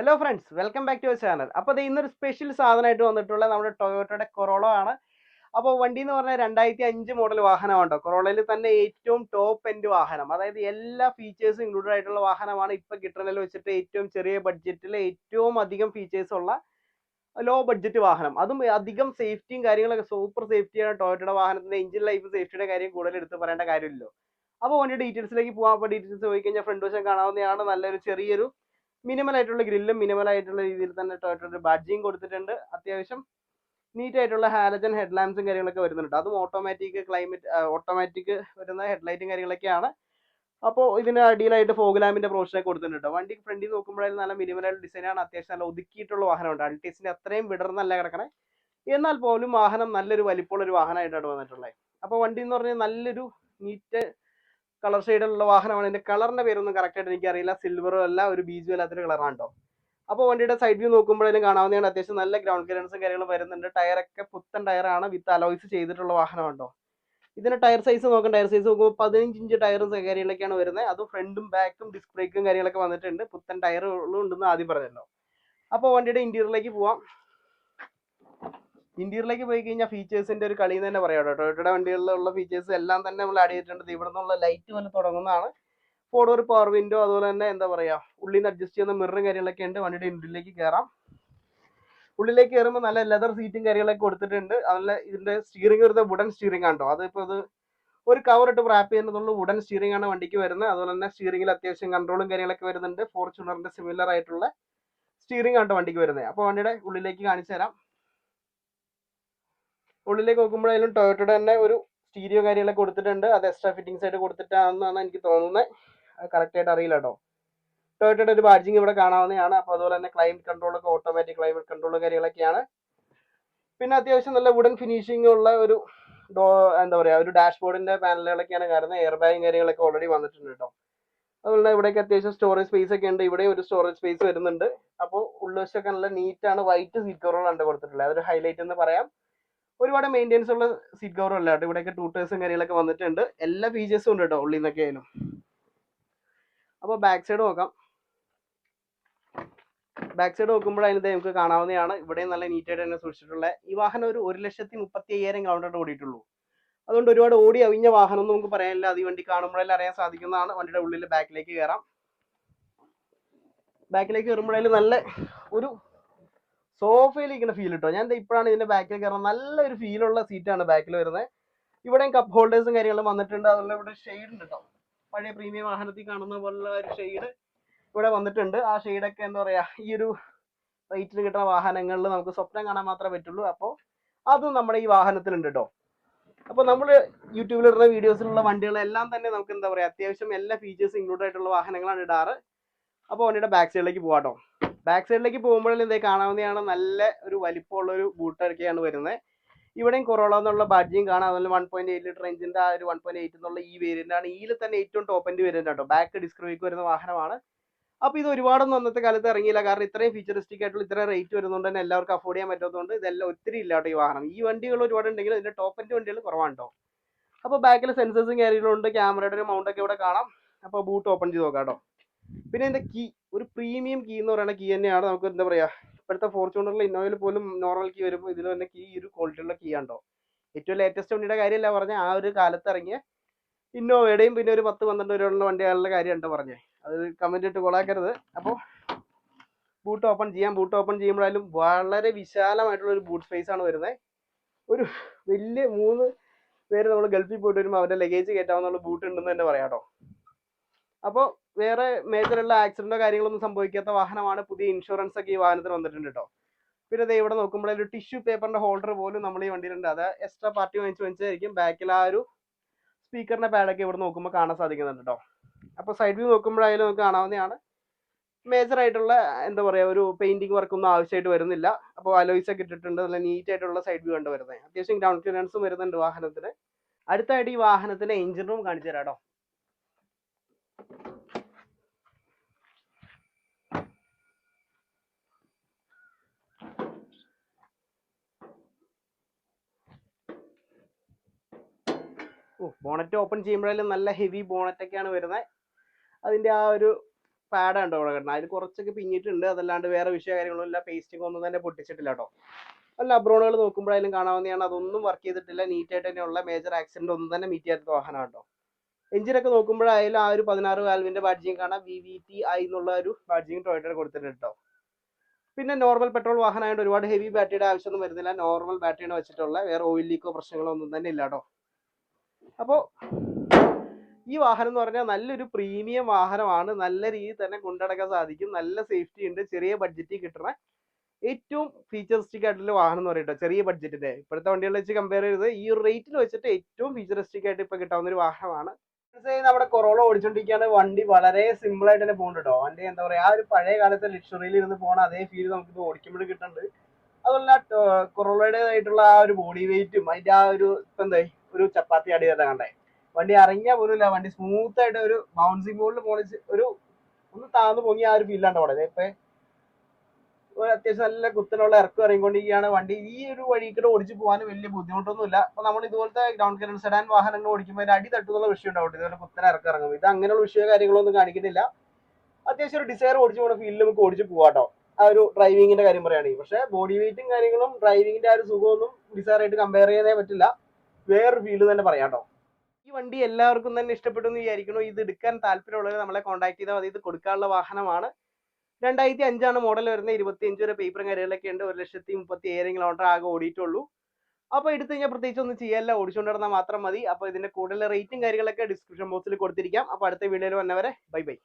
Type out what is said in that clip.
Hello friends, welcome back to our channel. അപ്പോൾ ഇത് ഇന്നൊരു സ്പെഷ്യൽ സാധനമായിട്ട് വന്നിട്ടുള്ള നമ്മുടെ ടൊയോട്ടയുടെ കൊറോള ആണ്. അപ്പോൾ വണ്ടി എന്ന് പറഞ്ഞാൽ 2005 മോഡൽ വാഹനമാണ്. കൊറോളയിൽ തന്നെ ഏറ്റവും ടോപ്പ് എൻഡ് വാഹനം, അതായത് എല്ലാ ഫീച്ചേഴ്സും ഇൻക്ലൂഡഡ് ആയിട്ടുള്ള വാഹനമാണ് ഇപ്പോൾ കിട്ടുന്നതിൽ വെച്ചിട്ട് ഏറ്റവും ചെറിയ ബഡ്ജറ്റിൽ ഏറ്റവും അധികം ഫീച്ചേഴ്സ് ഉള്ള ലോ ബഡ്ജറ്റ് വാഹനം. അതും അധികം സേഫ്റ്റിയും കാര്യങ്ങളൊക്കെ സൂപ്പർ സേഫ്റ്റിയാണ് ടൊയോട്ടയുടെ വാഹനത്തിന്റെ എഞ്ചിൻ ലൈഫ് സേഫ്റ്റിയുടെ കാര്യം കൂടുതൽ എടുത്ത് പറയേണ്ട കാര്യമില്ലല്ലോ. അപ്പോൾ വണ്ടി ഡീറ്റെയിൽസിലേക്ക് പോകാം. അപ്പോൾ ഡീറ്റെയിൽസ് പോയി കഴിഞ്ഞാൽ ഫ്രണ്ട് വശം കാണാവുന്നതാണ്. നല്ലൊരു ചെറിയൊരു മിനിമൽ ആയിട്ടുള്ള ഗ്രില്ലും മിനിമൽ ആയിട്ടുള്ള രീതിയിൽ തന്നെ ടൊയോട്ടയുടെ ബാഡ്ജിങ് കൊടുത്തിട്ടുണ്ട്. അത്യാവശ്യം നീറ്റ് ആയിട്ടുള്ള ഹാലജൻ ഹെഡ് ലാമ്പ്സും കാര്യങ്ങളൊക്കെ വരുന്നുണ്ട്. അതും ഓട്ടോമാറ്റിക് വരുന്ന ഹെഡ്ലൈറ്റും കാര്യങ്ങളൊക്കെയാണ്. അപ്പോൾ ഇതിന് അടിയിലായിട്ട് ഫോഗ് ലാമ്പിന്റെ പ്രൊവിഷനൊക്കെ കൊടുത്തിട്ടുണ്ട്. വണ്ടി ഫ്രണ്ടിൽ നോക്കുമ്പോഴായാലും നല്ല മിനിമൽ ആയിട്ട് ഡിസൈനാണ്. അത്യാവശ്യം നല്ല ഒതുക്കിയിട്ടുള്ള വാഹനമുണ്ട്. അൾട്ടീസിന്റെ അത്രയും വിടർന്നല്ല കിടക്കണേ, എന്നാൽ പോലും വാഹനം നല്ലൊരു വലിപ്പമുള്ള ഒരു വാഹനമായിട്ടാണ് വന്നിട്ടുള്ളത്. അപ്പോൾ വണ്ടി എന്ന് പറഞ്ഞാൽ നല്ലൊരു നീറ്റ് കളർ ഷെയ്ഡിലുള്ള വാഹനമാണ്. ഇതിന്റെ കളറിന്റെ പേരൊന്നും കറക്റ്റ് ആയിട്ട് എനിക്കറിയില്ല. സിൽവറും അല്ല, ഒരു ബീജും അല്ലാത്തൊരു കളറാണ് കേട്ടോ. അപ്പോൾ വണ്ടിയുടെ സൈഡ് വ്യൂ നോക്കുമ്പോഴേലും കാണാവുന്നതാണ്. അത്യാവശ്യം നല്ല ഗ്രൗണ്ട് ക്ലിയറൻസും കാര്യങ്ങളും വരുന്നുണ്ട്. ടയറൊക്കെ പുത്തൻ ടയറാണ്, വിത്ത് അലോയ്സ് ചെയ്തിട്ടുള്ള വാഹനമാണ് കേട്ടോ. ഇതിന്റെ ടയർ സൈസ് നോക്കുമ്പോൾ 15 ഇഞ്ച് ടയറും കാര്യങ്ങളൊക്കെയാണ് വരുന്നത്. അതും ഫ്രണ്ടും ബാക്കും ഡിസ്ക് ബ്രേക്കും കാര്യങ്ങളൊക്കെ വന്നിട്ടുണ്ട്. പുത്തൻ ടയറുകളും ഉണ്ടെന്ന് ആദ്യം പറഞ്ഞല്ലോ. അപ്പോൾ വണ്ടിയുടെ ഇന്റീരിയറിലേക്ക് പോവാം. ഇന്റീരിയറിലേക്ക് പോയി കഴിഞ്ഞാൽ ഫീച്ചേഴ്സിന്റെ ഒരു കളി എന്ന് തന്നെ പറയാം കേട്ടോ. ടൊയോട്ടയുടെ വണ്ടികളിലുള്ള ഫീച്ചേഴ്സ് എല്ലാം തന്നെ നമ്മൾ ആഡ് ചെയ്തിട്ടുണ്ട്. ഇവിടെ നിന്നുള്ള ലൈറ്റ് പോലെ തുടങ്ങുന്നതാണ്. ഫോർവേഡ് പവർ വിൻഡോ, അതുപോലെ തന്നെ എന്താ പറയാ, ഉള്ളിൽ നിന്ന് അഡ്ജസ്റ്റ് ചെയ്യുന്ന മിററും കാര്യങ്ങളൊക്കെ ഉണ്ട്. വണ്ടിയുടെ ഇന്റീരിയറിലേക്ക് കയറാം. ഉള്ളിലേക്ക് കയറുമ്പോൾ നല്ല ലെതർ സീറ്റും കാര്യങ്ങളൊക്കെ കൊടുത്തിട്ടുണ്ട്. അതുപോലെ ഇതിന്റെ സ്റ്റിയറിംഗ് വരുന്നത് വുഡൻ സ്റ്റിയറിംഗ് ആണ് കേട്ടോ. അതിപ്പോൾ ഇത് ഒരു കവർ ഇട്ട് റാപ്പ് ചെയ്യുന്നതുള്ള വുഡൻ സ്റ്റിയറിംഗ് ആണ് വണ്ടിക്ക് വരുന്നത്. അതുപോലെ തന്നെ സ്റ്റിയറിംഗിൽ അത്യാവശ്യം കൺട്രോളും കാര്യങ്ങളൊക്കെ വരുന്നുണ്ട്. ഫോർച്യൂണറിന്റെ സിമിലർ ആയിട്ടുള്ള സ്റ്റിയറിംഗ് ആണ് വണ്ടിക്ക് വരുന്നത്. അപ്പോൾ വണ്ടിയുടെ ഉള്ളിലേക്ക് കാണിച്ചു തരാം. ഉള്ളിലേക്ക് നോക്കുമ്പോഴായാലും ടൊയോട്ടയുടെ തന്നെ ഒരു സ്റ്റീരിയോ കാര്യങ്ങളൊക്കെ കൊടുത്തിട്ടുണ്ട്. അത് എക്സ്ട്രാ ഫിറ്റിംഗ്സ് ആയിട്ട് കൊടുത്തിട്ടാണെന്നാണ് എനിക്ക് തോന്നുന്നത്. അത് കറക്റ്റ് ആയിട്ട് അറിയില്ല കേട്ടോ. ടൊയോട്ടയുടെ ഒരു ബാഡ്ജിങ് ഇവിടെ കാണാവുന്നതാണ്. അപ്പോൾ അതുപോലെ തന്നെ ക്ലൈമറ്റ് കൺട്രോളൊക്കെ ഓട്ടോമാറ്റിക് ക്ലൈമറ്റ് കൺട്രോൾ കാര്യങ്ങളൊക്കെയാണ്. പിന്നെ അത്യാവശ്യം നല്ല വുഡൻ ഫിനിഷിംഗ് ഉള്ള ഒരു എന്താ പറയുക, ഒരു ഡാഷ്ബോർഡിന്റെ പാനലുകളൊക്കെയാണ് കാണുന്നത്. എയർ ബാഗും കാര്യങ്ങളൊക്കെ ഓൾറെഡി വന്നിട്ടുണ്ട് കേട്ടോ. അതുപോലെ ഇവിടെയൊക്കെ അത്യാവശ്യം സ്റ്റോറേജ് സ്പേസ് ഒക്കെ ഉണ്ട്. ഇവിടെ ഒരു സ്റ്റോറേജ് സ്പേസ് വരുന്നുണ്ട്. അപ്പോൾ ഉൾവശമൊക്കെ നല്ല നീറ്റാണ്. വൈറ്റ് സീറ്റ് കവറുകളാണ് കൊടുത്തിട്ടുള്ളത്. അതൊരു ഹൈലൈറ്റ് എന്ന് പറയാം. ഒരുപാട് മെയിൻ്റെനൻസ് ഉള്ള സീറ്റ് കവറും അല്ല കേട്ടോ. ഇവിടെയൊക്കെ ടൂട്ടേഴ്സും കാര്യങ്ങളൊക്കെ വന്നിട്ടുണ്ട്. എല്ലാ ഫീച്ചേഴ്സും ഉണ്ട് കേട്ടോ ഉള്ളിൽ നിന്നൊക്കെ ആയാലും. അപ്പോൾ ബാക്ക് സൈഡ് നോക്കാം. ബാക്ക് സൈഡ് നോക്കുമ്പോൾ അതിന് നമുക്ക് കാണാവുന്നതാണ്. ഇവിടെ നല്ല നീറ്റായിട്ട് തന്നെ സൂക്ഷിച്ചിട്ടുള്ള ഈ വാഹനം ഒരു 1,35,000 കിലോമീറ്റർ ഓടിയിട്ടുള്ളൂ. അതുകൊണ്ട് ഒരുപാട് ഓടി അവിഞ്ഞ വാഹനം ഒന്നും നമുക്ക് പറയാനില്ല. അത് ഈ വണ്ടി കാണുമ്പോഴെല്ലാം അറിയാൻ സാധിക്കുന്നതാണ്. വണ്ടിയുടെ ഉള്ളിൽ ബാക്കിലേക്ക് കയറാം. ബാക്കിലേക്ക് കയറുമ്പോഴേലും നല്ല ഒരു സോഫയിൽ ഇരിക്കുന്ന ഫീൽ കിട്ടും. ഞാൻ ഇപ്പോഴാണ് ഇതിന്റെ ബാക്കിൽ കയറുന്നത്. നല്ലൊരു ഫീലുള്ള സീറ്റാണ് ബാക്കിൽ വരുന്നത്. ഇവിടെയും കപ്പ് ഹോൾഡേഴ്സും കാര്യങ്ങളും വന്നിട്ടുണ്ട്. അതുപോലെ ഇവിടെ ഷെയ്ഡ് ഉണ്ട് കേട്ടോ. പഴയ പ്രീമിയം വാഹനത്തിൽ കാണുന്ന പോലുള്ള ഒരു ഷെയ്ഡ് ഇവിടെ വന്നിട്ടുണ്ട്. ആ ഷെയ്ഡൊക്കെ എന്താ പറയാ, ഈ ഒരു റേറ്റിൽ കിട്ടുന്ന വാഹനങ്ങളിൽ നമുക്ക് സ്വപ്നം കാണാൻ മാത്രമേ പറ്റുള്ളൂ. അപ്പോൾ അതും നമ്മുടെ ഈ വാഹനത്തിലുണ്ട് കേട്ടോ. അപ്പോൾ നമ്മൾ യൂട്യൂബിൽ ഇടുന്ന വീഡിയോസിലുള്ള വണ്ടികളെല്ലാം തന്നെ നമുക്ക് എന്താ പറയാ, അത്യാവശ്യം എല്ലാ ഫീച്ചേഴ്സ് ഇൻക്ലൂഡ് ആയിട്ടുള്ള വാഹനങ്ങളാണ് ഇടാറ്. അപ്പോൾ വണ്ടിയുടെ ബാക്ക് സൈഡിലേക്ക് പോകാട്ടോ. ബാക്ക് സൈഡിലേക്ക് പോകുമ്പോഴേ ഇതേ കാണാവുന്നതാണ്. നല്ല ഒരു വലിപ്പമുള്ള ഒരു ബൂട്ടൊക്കെയാണ് വരുന്നത്. ഇവിടെയും കൊറോള എന്നുള്ള ബാഡ്ജിയും കാണാം. അതുപോലെ 1.8 ലിറ്റർ എഞ്ചിന്റെ ആ ഒരു 1.8 എന്നുള്ള ഈ വേരിയന്റ് ആണ്. ഇതിൽ തന്നെ ഏറ്റവും ടോപ്പ് എൻഡ് വേരിയന്റ് ആട്ടോ. ബാക്ക് ഡിസ്ക് ബ്രേക്ക് വരുന്ന വാഹനമാണ്. അപ്പോൾ ഇത് ഒരുപാടൊന്നും അന്നത്തെ കാലത്ത് ഇറങ്ങിയില്ല. കാരണം ഇത്രയും ഫീച്ചറിസ്റ്റിക് ആയിട്ടുള്ള ഇത്രയും റേറ്റ് വരുന്നതുകൊണ്ട് തന്നെ എല്ലാവർക്കും അഫോർഡ് ചെയ്യാൻ പറ്റാത്തതുകൊണ്ട് ഇതെല്ലാം ഒത്തിരി ഇല്ല കേട്ടോ ഈ വാഹനം. ഈ വണ്ടികൾ ഒരുപാട് ഉണ്ടെങ്കിലും ഇതിന്റെ ടോപ്പ് എൻഡ് വണ്ടികൾ കുറവാണ് കേട്ടോ. അപ്പോൾ ബാക്കിൽ സെൻസേഴ്സും കാര്യങ്ങളും ഉണ്ട്. ക്യാമറയുടെ ഒരു മൗണ്ട് ഒക്കെ ഇവിടെ കാണാം. അപ്പോൾ ബൂട്ട് ഓപ്പൺ ചെയ്ത് നോക്കാം കേട്ടോ. പിന്നെ ഇതിന്റെ കീ ഒരു പ്രീമിയം കീ എന്ന് പറയുന്ന കീ തന്നെയാണ്. നമുക്ക് എന്താ പറയാ, ഇപ്പോഴത്തെ ഫോർച്യൂണറിൽ ഇന്നോവയിൽ പോലും നോർമൽ കീ വരുമ്പോൾ ഇതിൽ തന്നെ കീ ഒരു ക്വാളിറ്റിയുള്ള കീ ആണോ. ഏറ്റവും ലേറ്റസ്റ്റ് വണ്ടിയുടെ കാര്യമല്ല പറഞ്ഞ, ആ ഒരു കാലത്ത് ഇറങ്ങിയ ഇന്നോവയുടെയും പിന്നെ ഒരു 10-12 രൂപയുള്ള വണ്ടികളുടെ കാര്യമുണ്ടോ പറഞ്ഞേ. അത് കമന്റ് ഇട്ട് കൊളാക്കരുത്. അപ്പോൾ ബൂട്ട് ഓപ്പൺ ചെയ്യാം. ബൂട്ട് ഓപ്പൺ ചെയ്യുമ്പോഴായാലും വളരെ വിശാലമായിട്ടുള്ള ഒരു ബൂട്ട് സ്പേസ് ആണ് വരുന്നത്. ഒരു വലിയ 3 പേര് നമ്മൾ ഗൾഫിൽ പോയിട്ട് വരുമ്പോൾ അവരുടെ ലഗേജ് കയറ്റാവുന്ന ബൂട്ട് ഉണ്ടെന്ന് തന്നെ പറയാം കേട്ടോ. അപ്പോൾ വേറെ മേജറുള്ള ആക്സിഡന്റോ കാര്യങ്ങളൊന്നും സംഭവിക്കാത്ത വാഹനമാണ്. പുതിയ ഇൻഷുറൻസ് ഒക്കെ ഈ വാഹനത്തിന് വന്നിട്ടുണ്ട് കേട്ടോ. പിന്നെ ദേ ഇവിടെ നോക്കുമ്പോൾ ഒരു ടിഷ്യൂ പേപ്പറിന്റെ ഹോൾഡർ പോലും നമ്മൾ ഈ വണ്ടിയിലുണ്ട്. അത് എക്സ്ട്രാ പാർട്ടി വെച്ചായിരിക്കും. ബാക്കിൽ ആ ഒരു സ്പീക്കറിന്റെ പാഡൊക്കെ ഇവിടെ നോക്കുമ്പോൾ കാണാൻ സാധിക്കുന്നുണ്ട് കേട്ടോ. അപ്പോൾ സൈഡ് വ്യൂ നോക്കുമ്പോഴായാലും നമുക്ക് കാണാവുന്നതാണ്. മേജർ ആയിട്ടുള്ള എന്താ പറയുക, ഒരു പെയിന്റിങ് വർക്കൊന്നും ആവശ്യമായിട്ട് വരുന്നില്ല. അപ്പോൾ അലോയ്സ് ഒക്കെ ഇട്ടിട്ടുണ്ട്. നല്ല നീറ്റ് ആയിട്ടുള്ള സൈഡ് വ്യൂ കണ്ട് വരുന്നത്. അത്യാവശ്യം ഗ്രൗണ്ട് ക്ലിയറൻസും വരുന്നുണ്ട് വാഹനത്തിന്. അടുത്തായിട്ട് ഈ വാഹനത്തിന്റെ എഞ്ചിൻ റൂം കാണിച്ചു തരാം കേട്ടോ. ബോണറ്റ് ഓപ്പൺ ചെയ്യുമ്പോഴായാലും നല്ല ഹെവി ബോണറ്റൊക്കെയാണ് വരുന്നത്. അതിൻ്റെ ആ ഒരു പാഡ് ഉണ്ടോ ഇവിടെ കിടണം, അതിൽ കുറച്ചൊക്കെ പിഞ്ഞിട്ടുണ്ട്. അതല്ലാണ്ട് വേറെ വിഷയ കാര്യങ്ങളൊന്നും ഇല്ല. പേസ്റ്റിംഗ് ഒന്നും തന്നെ പൊട്ടിച്ചിട്ടില്ല കേട്ടോ. അല്ല അബ്രോണുകൾ നോക്കുമ്പോഴായാലും കാണാവുന്നതാണ്, അതൊന്നും വർക്ക് ചെയ്തിട്ടില്ല. നീറ്റായിട്ട് തന്നെയുള്ള മേജർ ആക്സിഡന്റ് ഒന്നും തന്നെ മീറ്റ് ചെയ്യാത്ത വാഹനം കേട്ടോ. എഞ്ചിനൊക്കെ നോക്കുമ്പോഴായാലും ആ ഒരു 16 വാൽവിന്റെ ബാഡ്ജിങ് കാണാം. VVTi എന്നുള്ള ഒരു ബാഡ്ജിങ് ടൊയോട്ട കൊടുത്തിട്ടുണ്ട് കേട്ടോ. പിന്നെ നോർമൽ പെട്രോൾ വാഹനമായതുകൊണ്ട് ഒരുപാട് ഹെവി ബാറ്ററിയുടെ ആവശ്യമൊന്നും വരുന്നില്ല. നോർമൽ ബാറ്ററിയാണ് വെച്ചിട്ടുള്ള, വേറെ ഓയിൽ ലീക്കോ പ്രശ്നങ്ങളോ ഒന്നും തന്നെ ഇല്ല കേട്ടോ. അപ്പോൾ ഈ വാഹനം എന്ന് പറഞ്ഞാൽ നല്ലൊരു പ്രീമിയം വാഹനമാണ്. നല്ല രീതിയിൽ തന്നെ കൊണ്ടുനടക്കാൻ സാധിക്കും. നല്ല സേഫ്റ്റി ഉണ്ട്. ചെറിയ ബഡ്ജറ്റിൽ കിട്ടുന്ന ഏറ്റവും ഫീച്ചറിസ്റ്റിക് ആയിട്ടുള്ള വാഹനം എന്ന് പറയുന്നത് ചെറിയ ബഡ്ജറ്റിന്റെ ഇപ്പോഴത്തെ വണ്ടികളെ വെച്ച് കമ്പയർ ചെയ്ത് ഈ ഒരു റേറ്റിൽ വെച്ചിട്ട് ഏറ്റവും ഫീച്ചറിസ്റ്റിക് ആയിട്ട് ഇപ്പൊ കിട്ടാവുന്ന ഒരു വാഹനമാണ്. നമ്മുടെ കൊറോള ഓടിച്ചോണ്ടിരിക്കുകയാണ്. വണ്ടി വളരെ സിമ്പിൾ ആയിട്ട് തന്നെ പോകുന്നുണ്ട് കേട്ടോ. വണ്ടി എന്താ പറയാ, ആ ഒരു പഴയ കാലത്തെ ലക്ഷറിയിൽ ഇരുന്ന് പോണ അതേ ഫീൽ നമുക്ക് ഇത് ഓടിക്കുമ്പോഴും കിട്ടുന്നുണ്ട്. അതുപോലെ കൊറോളയുടേതായിട്ടുള്ള ആ ഒരു ബോഡി വെയിറ്റും അതിന്റെ ആ ഒരു ഇപ്പൊ എന്താ ഒരു ചപ്പാത്തി അടി തന്നെ കണ്ടേ. വണ്ടി ഇറങ്ങിയാൽ പോലും ഇല്ല, വണ്ടി സ്മൂത്ത് ആയിട്ട് ഒരു ബൗൺസിങ് ബോളിൽ പോണിച്ച് ഒരു ഒന്ന് താന്ന് പൊങ്ങി ആ ഒരു ഫീലാണ് അവിടെ. ഇപ്പൊ അത്യാവശ്യം നല്ല കുത്തനുള്ള ഇറക്കം ഇറങ്ങിക്കൊണ്ടിരിക്കുകയാണ്. വണ്ടി ഈ ഒരു വഴിക്കൂടെ ഓടിച്ചു പോകാൻ വലിയ ബുദ്ധിമുട്ടൊന്നുമില്ല. അപ്പൊ നമ്മൾ ഇതുപോലത്തെ ഗ്രൗണ്ട് ക്ലിയറൻസ് സെഡാൻ വാഹനങ്ങൾ ഓടിക്കുമ്പോൾ അതിന് അടി തട്ടുന്നുള്ള വിഷയം ഉണ്ടാവും. ഇതുപോലെ കുത്തനെ ഇറക്കം ഇറങ്ങും. ഇത് അങ്ങനെയുള്ള വിഷയ കാര്യങ്ങളൊന്നും കാണിക്കുന്നില്ല. അത്യാവശ്യം ഒരു ഡിസയർ ഓടിച്ചു പോകുന്ന ഫീലിൽ നമുക്ക് ഓടിച്ചു പോകാട്ടോ, ആ ഒരു ഡ്രൈവിങ്ങിന്റെ കാര്യം പറയുകയാണെങ്കിൽ. പക്ഷേ ബോഡി വെയിറ്റും കാര്യങ്ങളും ഡ്രൈവിങ്ങിന്റെ ആ ഒരു സുഖമൊന്നും ഡിസയർ ആയിട്ട് കമ്പയർ ചെയ്യാനേ പറ്റില്ല. വേറൊരു ഫീൽഡ് തന്നെ പറയാട്ടോ. ഈ വണ്ടി എല്ലാവർക്കും തന്നെ ഇഷ്ടപ്പെട്ടു എന്ന് വിചാരിക്കുന്നു. ഇത് എടുക്കാൻ താല്പര്യമുള്ളവർ നമ്മളെ കോൺടാക്ട് ചെയ്താൽ മതി. ഇത് കൊടുക്കാനുള്ള വാഹനമാണ്. 2005 മോഡൽ വരുന്നത്. 25 വരെ പേപ്പറും കാര്യങ്ങളൊക്കെ ഉണ്ട്. 1,37,000 കിലോമീറ്റർ ആകെ ഓടിയിട്ടുള്ളൂ. അപ്പോൾ എടുത്തു കഴിഞ്ഞാൽ പ്രത്യേകിച്ച് ഒന്നും ചെയ്യാല്ല, ഓടിച്ചുകൊണ്ട് നടന്നാൽ മാത്രം മതി. അപ്പോൾ ഇതിന്റെ കൂടുതൽ റേറ്റും കാര്യങ്ങളൊക്കെ ഡിസ്ക്രിപ്ഷൻ ബോക്സിൽ കൊടുത്തിരിക്കാം. അപ്പോൾ അടുത്ത വീഡിയോയിൽ വന്നവരെ ബൈ ബൈ.